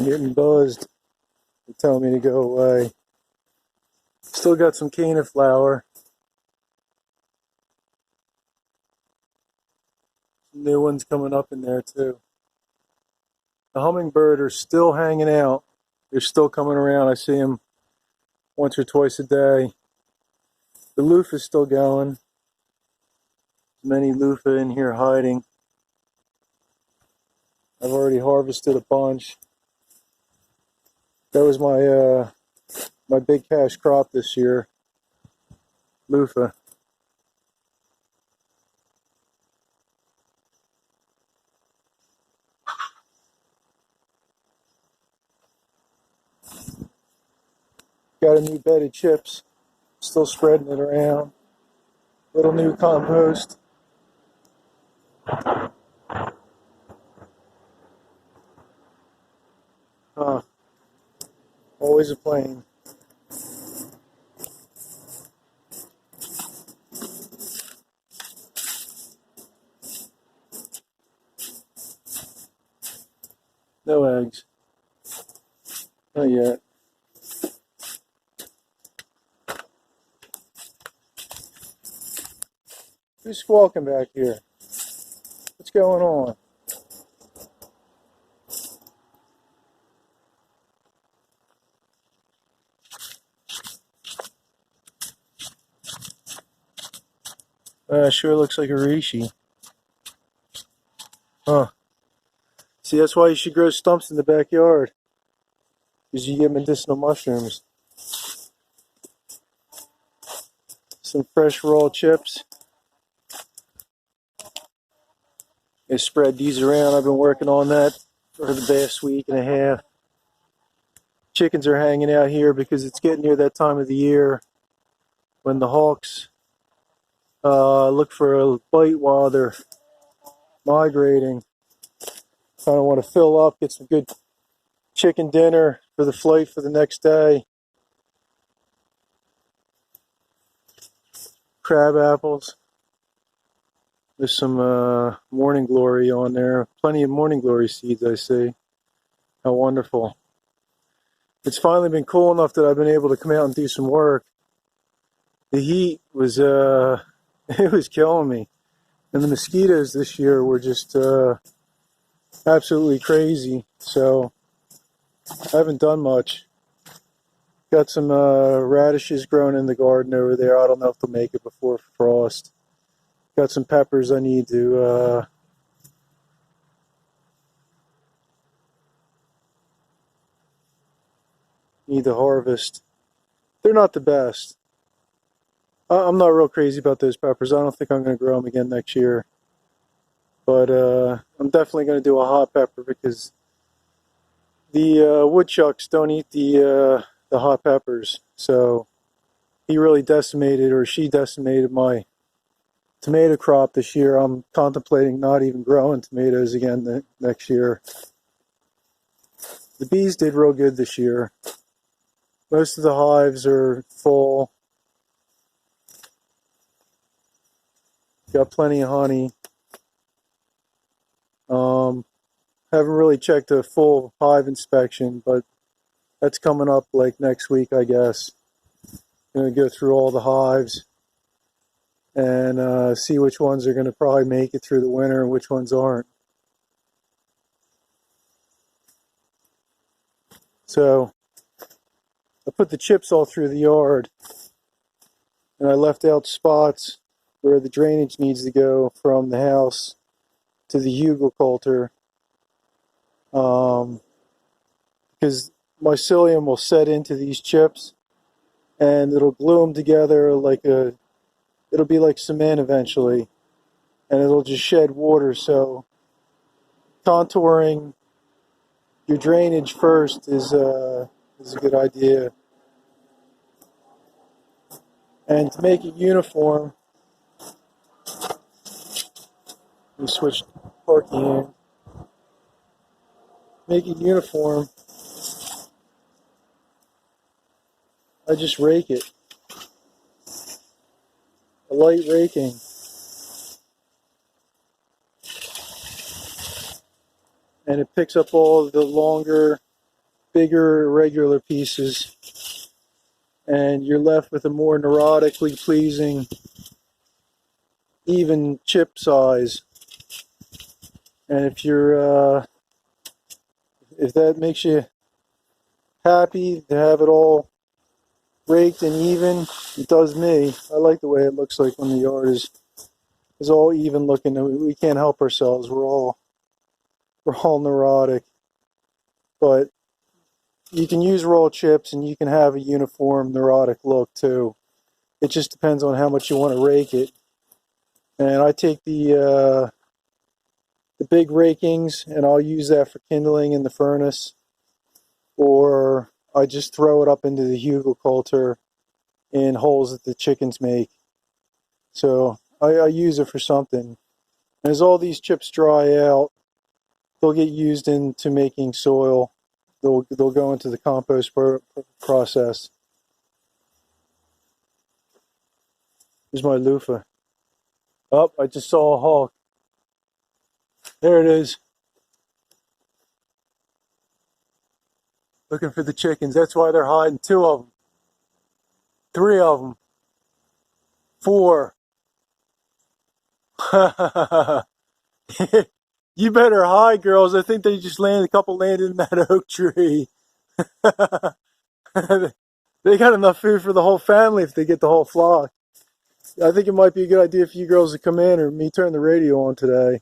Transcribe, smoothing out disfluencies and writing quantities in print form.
I'm getting buzzed. They're telling me to go away. Still got some canna flower. Some new ones coming up in there too. The hummingbird are still hanging out. They're still coming around. I see them once or twice a day. The loofah is still going. Many loofah in here hiding. I've already harvested a bunch. That was my big cash crop this year. Loofah. Got a new bed of chips. Still spreading it around. Little new compost. Always a plane. No eggs. Not yet. Who's squawking back here? What's going on? Sure looks like a reishi. Huh. See, that's why you should grow stumps in the backyard. Because you get medicinal mushrooms. Some fresh raw chips. I spread these around. I've been working on that for the past week and a half. Chickens are hanging out here because it's getting near that time of the year when the hawks look for a bite while they're migrating. Kind of want to fill up, get some good chicken dinner for the flight for the next day. Crab apples. There's some morning glory on there. Plenty of morning glory seeds, I see. How wonderful. It's finally been cool enough that I've been able to come out and do some work. The heat was, it was killing me. And the mosquitoes this year were just absolutely crazy. So I haven't done much. Got some radishes growing in the garden over there. I don't know if they'll make it before frost. Got some peppers I need to harvest. They're not the best. I'm not real crazy about those peppers. I don't think I'm going to grow them again next year. But I'm definitely going to do a hot pepper because the woodchucks don't eat the hot peppers. So he really decimated, or she decimated, my tomato crop this year. I'm contemplating not even growing tomatoes again next year. The bees did real good this year. Most of the hives are full. Got plenty of honey. Haven't really checked a full hive inspection, but that's coming up like next week, I guess. I'm going to go through all the hives and see which ones are going to probably make it through the winter and which ones aren't. So I put the chips all through the yard, and I left out spots where the drainage needs to go from the house to the hugelkultur, because mycelium will set into these chips and it'll glue them together like it'll be like cement eventually, and it'll just shed water. So contouring your drainage first is a good idea. And to make it uniform, we switch parking in. Make it uniform, I just rake it. A light raking. And it picks up all the longer bigger irregular pieces, and you're left with a more neurotically pleasing, even chip size. And if that makes you happy to have it all raked and even, it does me. I like the way it looks like when the yard is all even looking. We can't help ourselves. We're all neurotic. But you can use raw chips and you can have a uniform neurotic look too. It just depends on how much you want to rake it. And I take the big rakings and I'll use that for kindling in the furnace, or I just throw it up into the hugelkultur in holes that the chickens make. So I use it for something. As all these chips dry out, they'll get used into making soil. They'll go into the compost process. Here's my loofah. Oh, I just saw a hawk. There it is. Looking for the chickens. That's why they're hiding. 2 of them. 3 of them. 4. You better hide, girls. I think they just landed. A couple landed in that oak tree. They got enough food for the whole family if they get the whole flock. I think it might be a good idea for you girls to come in, or me turn the radio on today.